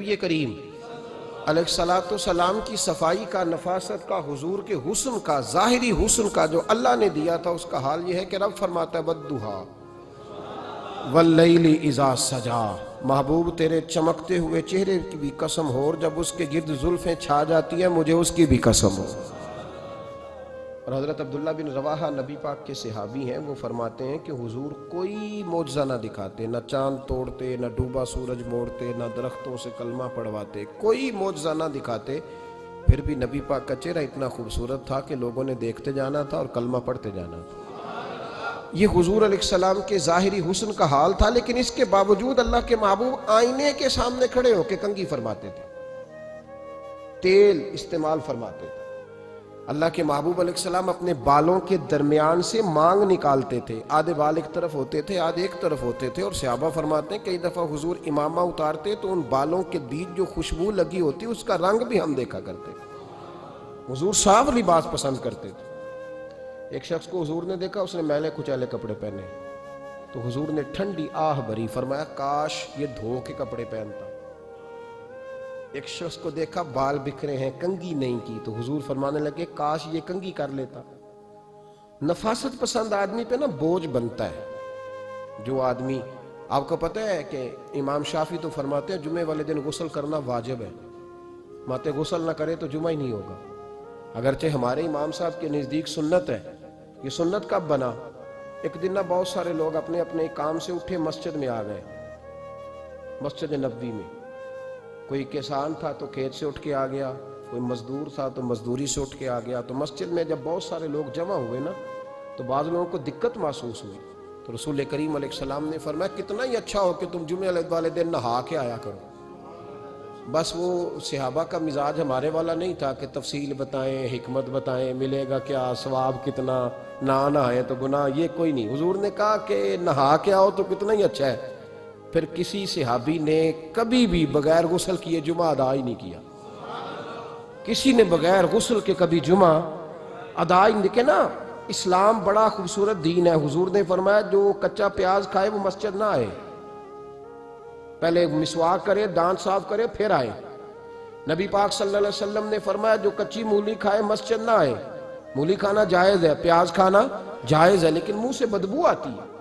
نبی کریم علیہ الصلوۃ والسلام کی صفائی کا، نفاست کا، حضور کے حسن کا، ظاہری حسن کا جو اللہ نے دیا تھا، اس کا حال یہ ہے کہ رب فرماتا ہے وَالضُّحَىٰ وَاللَّيْلِ إِذَا سَجَىٰ، محبوب تیرے چمکتے ہوئے چہرے کی بھی قسم ہو، اور جب اس کے گرد زلفیں چھا جاتی ہیں مجھے اس کی بھی قسم ہو۔ اور حضرت عبداللہ بن رواحہ نبی پاک کے صحابی ہیں، وہ فرماتے ہیں کہ حضور کوئی معجزہ نہ دکھاتے، نہ چاند توڑتے، نہ ڈوبا سورج موڑتے، نہ درختوں سے کلمہ پڑھواتے، کوئی معجزہ نہ دکھاتے، پھر بھی نبی پاک کا چہرہ اتنا خوبصورت تھا کہ لوگوں نے دیکھتے جانا تھا اور کلمہ پڑھتے جانا تھا۔ یہ حضور علیہ السلام کے ظاہری حسن کا حال تھا، لیکن اس کے باوجود اللہ کے محبوب آئینے کے سامنے کھڑے ہو کے کنگھی فرماتے تھے، تیل استعمال فرماتے تھے۔ اللہ کے محبوب علیہ السلام اپنے بالوں کے درمیان سے مانگ نکالتے تھے، آدھے بال ایک طرف ہوتے تھے، آدھے ایک طرف ہوتے تھے، اور صحابہ فرماتے ہیں کئی دفعہ حضور امامہ اتارتے تو ان بالوں کے بیچ جو خوشبو لگی ہوتی اس کا رنگ بھی ہم دیکھا کرتے۔ حضور صاف لباس پسند کرتے تھے۔ ایک شخص کو حضور نے دیکھا، اس نے میلے کچیلے کپڑے پہنے، تو حضور نے ٹھنڈی آہ بھری، فرمایا کاش یہ دھو کے کپڑے پہنتا۔ ایک شخص کو دیکھا بال بکھرے ہیں، کنگھی نہیں کی، تو حضور فرمانے لگے کاش یہ کنگھی کر لیتا۔ نفاست پسند آدمی پہ نا بوجھ بنتا ہے۔ جو آدمی، آپ کو پتہ ہے کہ امام شافعی تو فرماتے ہیں جمعے والے دن غسل کرنا واجب ہے، ماتے غسل نہ کرے تو جمعہ ہی نہیں ہوگا۔ اگرچہ ہمارے امام صاحب کے نزدیک سنت ہے۔ یہ سنت کب بنا؟ ایک دن نا بہت سارے لوگ اپنے اپنے کام سے اٹھے مسجد میں آ گئے، مسجد نبوی میں۔ کوئی کسان تھا تو کھیت سے اٹھ کے آ گیا، کوئی مزدور تھا تو مزدوری سے اٹھ کے آ گیا۔ تو مسجد میں جب بہت سارے لوگ جمع ہوئے نا تو بعض لوگوں کو دقت محسوس ہوئی، تو رسول کریم علیہ السلام نے فرمایا کتنا ہی اچھا ہو کہ تم جمعے والے دن نہا کے آیا کرو۔ بس وہ صحابہ کا مزاج ہمارے والا نہیں تھا کہ تفصیل بتائیں، حکمت بتائیں، ملے گا کیا، ثواب کتنا، نہ نہائے تو گناہ، یہ کوئی نہیں۔ حضور نے کہا کہ نہا کے آؤ تو کتنا ہی اچھا ہے۔ پھر کسی صحابی نے کبھی بھی بغیر غسل کیے جمعہ ادا ہی نہیں کیا، کسی نے بغیر غسل کے کبھی جمعہ ادا ہی نہیں کیا نا۔ اسلام بڑا خوبصورت دین ہے۔ حضور نے فرمایا جو کچا پیاز کھائے وہ مسجد نہ آئے، پہلے مسواک کرے، دانت صاف کرے، پھر آئے۔ نبی پاک صلی اللہ علیہ وسلم نے فرمایا جو کچی مولی کھائے مسجد نہ آئے۔ مولی کھانا جائز ہے، پیاز کھانا جائز ہے، لیکن منہ سے بدبو آتی ہے۔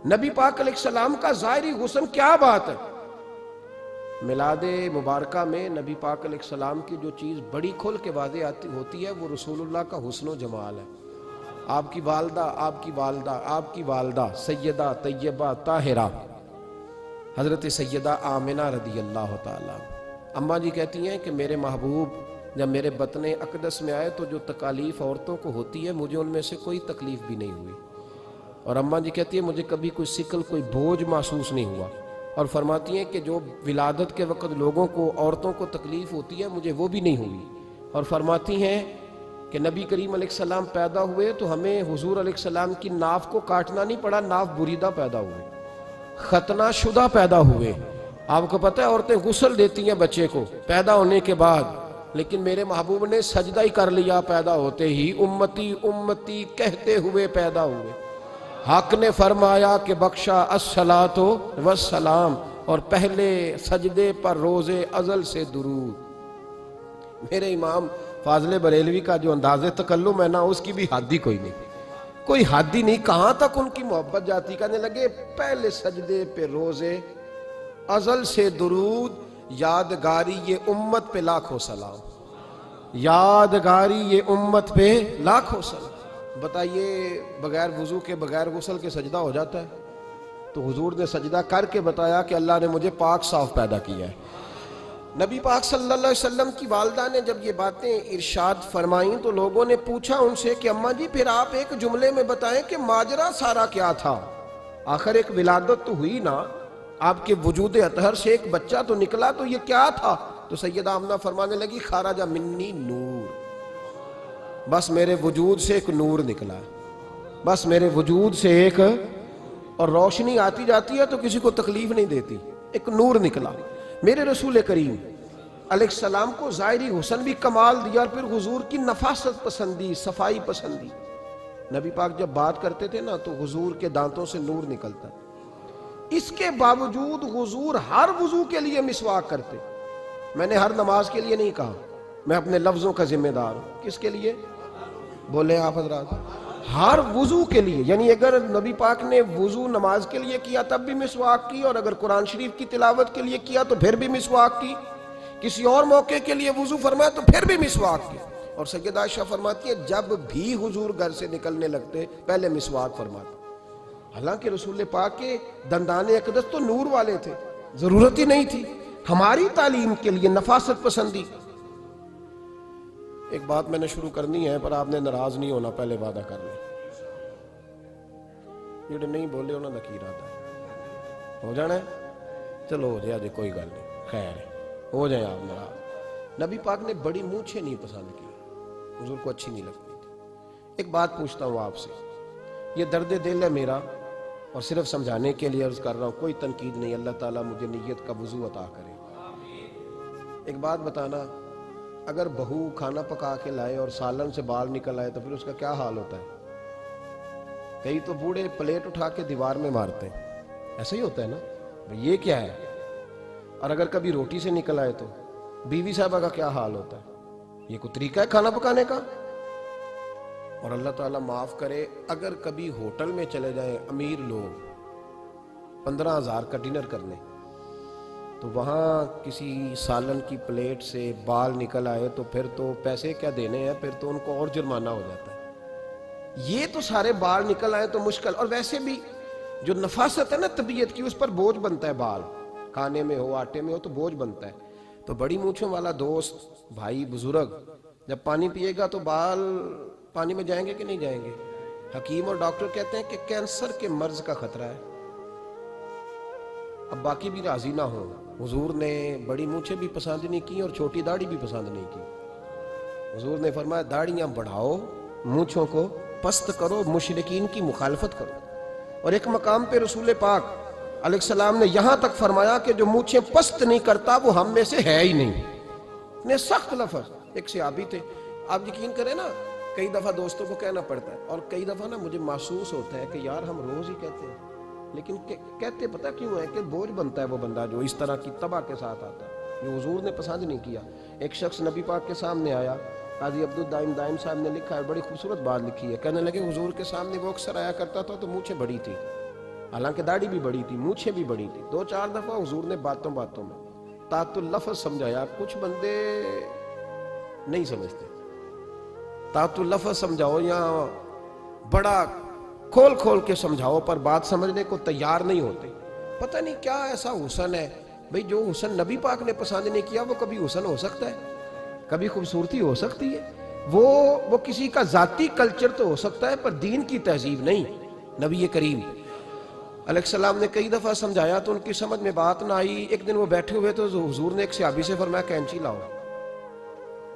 نبی پاک علیہ السلام کا ظاہری حسن کیا بات ہے۔ میلاد مبارکہ میں نبی پاک علیہ السلام کی جو چیز بڑی کھل کے واضح آتی ہوتی ہے وہ رسول اللہ کا حسن و جمال ہے۔ آپ کی والدہ، آپ کی والدہ، آپ کی والدہ سیدہ طیبہ طاہرہ حضرت سیدہ آمنہ رضی اللہ تعالیٰ، اماں جی کہتی ہیں کہ میرے محبوب جب میرے بطن اقدس میں آئے تو جو تکالیف عورتوں کو ہوتی ہے مجھے ان میں سے کوئی تکلیف بھی نہیں ہوئی، اور اماں جی کہتی ہیں مجھے کبھی کوئی ثقل، کوئی بوجھ محسوس نہیں ہوا، اور فرماتی ہیں کہ جو ولادت کے وقت لوگوں کو، عورتوں کو تکلیف ہوتی ہے مجھے وہ بھی نہیں ہوئی، اور فرماتی ہیں کہ نبی کریم علیہ السلام پیدا ہوئے تو ہمیں حضور علیہ السلام کی ناف کو کاٹنا نہیں پڑا، ناف بریدہ پیدا ہوئے، ختنہ شدہ پیدا ہوئے۔ آپ کو پتہ ہے عورتیں غسل دیتی ہیں بچے کو پیدا ہونے کے بعد، لیکن میرے محبوب نے سجدہ ہی کر لیا پیدا ہوتے ہی، امتی امتی کہتے ہوئے پیدا ہوئے۔ حق نے فرمایا کہ بخشا الصلاۃ والسلام، اور پہلے سجدے پر روز ازل سے درود۔ میرے امام فاضل بریلوی کا جو انداز تکلم ہے نا اس کی بھی حد ہی کوئی نہیں، کوئی حد ہی نہیں، کہاں تک ان کی محبت جاتی، کہنے لگے پہلے سجدے پہ روز ازل سے درود، یادگاری یہ امت پہ لاکھوں سلام، یادگاری یہ امت پہ لاکھوں سلام۔ بتائیے بغیر وضو کے، بغیر غسل کے سجدہ ہو جاتا ہے؟ تو حضور نے سجدہ کر کے بتایا کہ اللہ نے مجھے پاک صاف پیدا کیا ہے۔ نبی پاک صلی اللہ علیہ وسلم کی والدہ نے جب یہ باتیں ارشاد فرمائیں تو لوگوں نے پوچھا ان سے کہ اماں جی پھر آپ ایک جملے میں بتائیں کہ ماجرا سارا کیا تھا، آخر ایک ولادت تو ہوئی نا، آپ کے وجود اطہر سے ایک بچہ تو نکلا، تو یہ کیا تھا؟ تو سیدہ آمنہ فرمانے لگی خارج منی نور، بس میرے وجود سے ایک نور نکلا ہے، بس میرے وجود سے ایک، اور روشنی آتی جاتی ہے تو کسی کو تکلیف نہیں دیتی، ایک نور نکلا۔ میرے رسول کریم علیہ السلام کو ظاہری حسن بھی کمال دیا، اور پھر حضور کی نفاست پسندی، صفائی پسندی۔ نبی پاک جب بات کرتے تھے نا تو حضور کے دانتوں سے نور نکلتا، اس کے باوجود حضور ہر وضو کے لیے مسواک کرتے، میں نے ہر نماز کے لیے نہیں کہا، میں اپنے لفظوں کا ذمہ دار ہوں۔ کس کے لیے بولے آپ حضرات؟ ہر وضو کے لیے، یعنی اگر نبی پاک نے وضو نماز کے لیے کیا تب بھی مسواک کی، اور اگر قرآن شریف کی تلاوت کے لیے کیا تو پھر بھی مسواک کی، کسی اور موقع کے لیے وضو فرمایا تو پھر بھی مسواک کی۔ اور سیدہ عائشہ فرماتی ہے جب بھی حضور گھر سے نکلنے لگتے پہلے مسواک فرماتے۔ حالانکہ رسول پاک کے دندان اقدس تو نور والے تھے، ضرورت ہی نہیں تھی، ہماری تعلیم کے لیے نفاست پسندی۔ ایک بات میں نے شروع کرنی ہے پر آپ نے ناراض نہیں ہونا، پہلے وعدہ کر لیں، جڑے نہیں بولے انہوں نے کی رہا ہے، ہو جانا ہے، چلو ہو جائے، کوئی گل نہیں، خیر ہے، ہو جائیں آپ ناراض۔ نبی پاک نے بڑی مونچھیں نہیں پسند کی، حضور کو اچھی نہیں لگتی تھی۔ ایک بات پوچھتا ہوں آپ سے، یہ درد دل ہے میرا اور صرف سمجھانے کے لیے عرض کر رہا ہوں، کوئی تنقید نہیں، اللہ تعالیٰ مجھے نیت کا وضو عطا کرے۔ ایک بات بتانا، اگر بہو کھانا پکا کے لائے اور سالن سے بال نکل آئے تو پھر اس کا کیا حال ہوتا ہے؟ کئی تو بوڑھے پلیٹ اٹھا کے دیوار میں مارتے ہیں، ایسا ہی ہوتا ہے نا، بھئی یہ کیا ہے؟ اور اگر کبھی روٹی سے نکل آئے تو بیوی صاحبہ کا کیا حال ہوتا ہے؟ یہ کوئی طریقہ ہے کھانا پکانے کا؟ اور اللہ تعالیٰ معاف کرے، اگر کبھی ہوٹل میں چلے جائیں امیر لوگ 15,000 کا ڈنر کرنے، تو وہاں کسی سالن کی پلیٹ سے بال نکل آئے تو پھر تو پیسے کیا دینے ہیں، پھر تو ان کو اور جرمانہ ہو جاتا ہے۔ یہ تو سارے بال نکل آئے تو مشکل، اور ویسے بھی جو نفاست ہے نا طبیعت کی، اس پر بوجھ بنتا ہے، بال کھانے میں ہو آٹے میں ہو تو بوجھ بنتا ہے۔ تو بڑی مونچھوں والا دوست بھائی بزرگ جب پانی پیے گا تو بال پانی میں جائیں گے کہ نہیں جائیں گے؟ حکیم اور ڈاکٹر کہتے ہیں کہ کینسر کے مرض کا خطرہ ہے۔ اب باقی بھی راضی نہ ہوں، حضور نے بڑی مونچھیں بھی پسند نہیں کی اور چھوٹی داڑھی بھی پسند نہیں کی۔ حضور نے فرمایا داڑھیاں بڑھاؤ، مونچھوں کو پست کرو، مشرکین کی مخالفت کرو۔ اور ایک مقام پہ رسول پاک علیہ السلام نے یہاں تک فرمایا کہ جو مونچھیں پست نہیں کرتا وہ ہم میں سے ہے ہی نہیں۔ اتنے سخت لفظ۔ ایک صحابی تھے، آپ یقین کریں نا، کئی دفعہ دوستوں کو کہنا پڑتا ہے، اور کئی دفعہ نا مجھے محسوس ہوتا ہے کہ یار ہم روز ہی کہتے ہیں، لیکن کہتے پتہ کیوں ہے کہ بوجھ بنتا ہے وہ بندہ جو اس طرح کی تباہ کے ساتھ آتا ہے، جو حضور نے پسند نہیں کیا۔ ایک شخص نبی پاک کے سامنے آیا، قاضی عبدالدائم دائم صاحب نے لکھا ہے، بڑی خوبصورت بات لکھی ہے، کہنے لگے حضور کے سامنے وہ اکثر آیا کرتا تھا تو مونچھیں بڑی تھی، حالانکہ داڑھی بھی بڑی تھی، مونچھیں بھی بڑی تھی۔ 2-4 دفعہ حضور نے باتوں میں تات اللفظ سمجھایا، کچھ بندے نہیں سمجھتے، تات اللفظ سمجھاؤ یا بڑا کھول کے سمجھاؤ پر بات سمجھنے کو تیار نہیں ہوتے۔ پتہ نہیں کیا ایسا حسن ہے، بھئی جو حسن نبی پاک نے پسند نہیں کیا وہ کبھی حسن ہو سکتا ہے، کبھی خوبصورتی ہو سکتی ہے، وہ کسی کا ذاتی کلچر تو ہو سکتا ہے پر دین کی تہذیب نہیں۔ نبی کریم علیہ السلام نے کئی دفعہ سمجھایا تو ان کی سمجھ میں بات نہ آئی۔ ایک دن وہ بیٹھے ہوئے تو حضور نے ایک صحابی سے فرمایا کینچی لاؤ،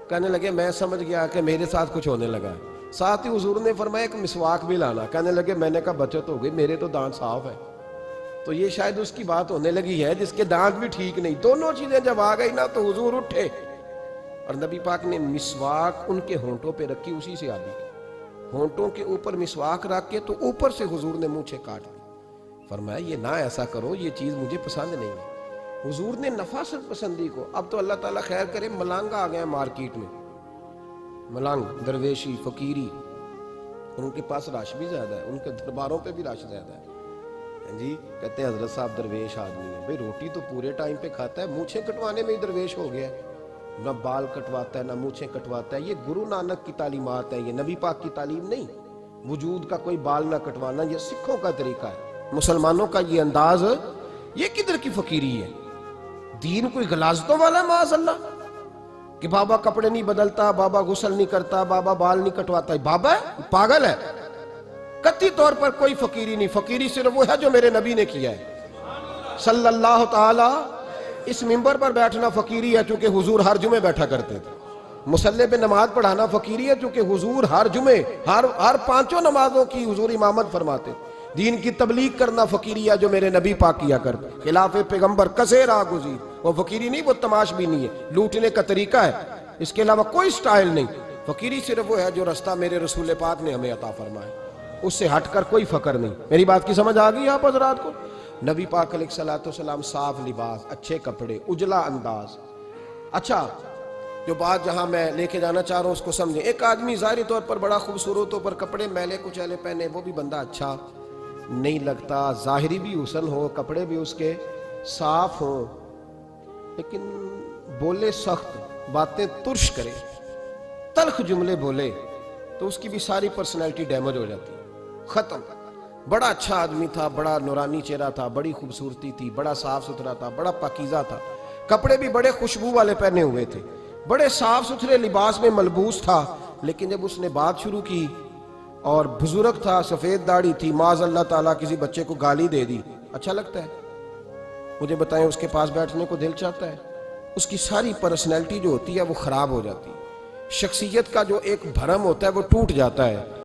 کہنے لگے میں سمجھ گیا کہ میرے ساتھ کچھ ہونے لگا ہے۔ ساتھ ہی حضور نے فرمایا ایک مسواک بھی لانا، کہنے لگے میں نے کہا بچت ہو گئی، میرے تو دانت صاف ہے۔ تو یہ شاید اس کی بات ہونے لگی ہے جس کے دانت بھی ٹھیک نہیں۔ دونوں چیزیں جب آ گئی نا تو حضور اٹھے اور نبی پاک نے مسواک ان کے ہونٹوں پہ رکھی، اسی سے آبی ہونٹوں کے اوپر مسواک رکھ کے تو اوپر سے حضور نے مونچھیں کاٹ دی۔ فرمایا یہ نہ ایسا کرو، یہ چیز مجھے پسند نہیں ہے۔ حضور نے نفاست پسندی کو، اب تو اللہ تعالیٰ خیر کرے ملانگ آ گئے مارکیٹ میں، ملنگ درویشی فقیری، اور ان کے پاس رش بھی زیادہ ہے، ان کے درباروں پہ بھی رش زیادہ ہے جی۔ کہتے ہیں حضرت صاحب درویش آدمی ہے، بھئی روٹی تو پورے ٹائم پہ کھاتا ہے، مونچھیں کٹوانے میں ہی درویش ہو گیا ہے، نہ بال کٹواتا ہے نہ مونچھیں کٹواتا ہے۔ یہ گرو نانک کی تعلیمات ہیں، یہ نبی پاک کی تعلیم نہیں۔ وجود کا کوئی بال نہ کٹوانا یہ سکھوں کا طریقہ ہے، مسلمانوں کا یہ انداز، یہ کدھر کی فقیری ہے؟ دین کوئی غلاظتوں والا معاذ اللہ کہ بابا کپڑے نہیں بدلتا، بابا غسل نہیں کرتا، بابا بال نہیں کٹواتا، بابا ہے پاگل ہے؟ قطعی طور پر کوئی فقیری نہیں، فقیری صرف وہ ہے جو میرے نبی نے کیا ہے صلی اللہ تعالی۔ اس منبر پر بیٹھنا فقیری ہے چونکہ حضور ہر جمعے بیٹھا کرتے تھے، مصلی پہ نماز پڑھانا فقیری ہے چونکہ حضور ہر جمعے ہر 5 نمازوں کی حضور امامت فرماتے۔ دین کی تبلیغ کرنا فقیری ہے جو میرے نبی پاک کیا کرتے، خلاف پیغمبر کسے راہ گزیر، وہ فقیری نہیں، وہ تماش بھی نہیں ہے، لوٹنے کا طریقہ ہے، اس کے علاوہ کوئی سٹائل نہیں۔ فقیری صرف وہ ہے جو رستہ میرے رسول پاک نے ہمیں عطا فرمایا، اس سے ہٹ کر کوئی فقر نہیں۔ میری بات کی سمجھ آ گئی آپ حضرات کو؟ نبی پاک علیہ السلام صاف لباس، اچھے کپڑے، اجلا انداز، اچھا جو بات جہاں میں لے کے جانا چاہ رہا ہوں اس کو سمجھیں. ایک آدمی ظاہری طور پر بڑا خوبصورت ہو پر کپڑے میلے کچیلے پہنے، وہ بھی بندہ اچھا نہیں لگتا. ظاہری بھی حسن ہو، کپڑے بھی اس کے صاف ہوں، لیکن بولے سخت، باتیں ترش کرے، تلخ جملے بولے، تو اس کی بھی ساری پرسنالٹی ڈیمیج ہو جاتی، ختم. بڑا اچھا آدمی تھا، بڑا نورانی چہرہ تھا، بڑی خوبصورتی تھی، بڑا صاف ستھرا تھا، بڑا پاکیزہ تھا، کپڑے بھی بڑے خوشبو والے پہنے ہوئے تھے، بڑے صاف ستھرے لباس میں ملبوس تھا. لیکن جب اس نے بات شروع کی اور بزرگ تھا، سفید داڑھی تھی، معاذ اللہ تعالیٰ کسی بچے کو گالی دے دی، اچھا لگتا ہے؟ مجھے بتائیں اس کے پاس بیٹھنے کو دل چاہتا ہے؟ اس کی ساری پرسنالٹی جو ہوتی ہے وہ خراب ہو جاتی ہے، شخصیت کا جو ایک بھرم ہوتا ہے وہ ٹوٹ جاتا ہے.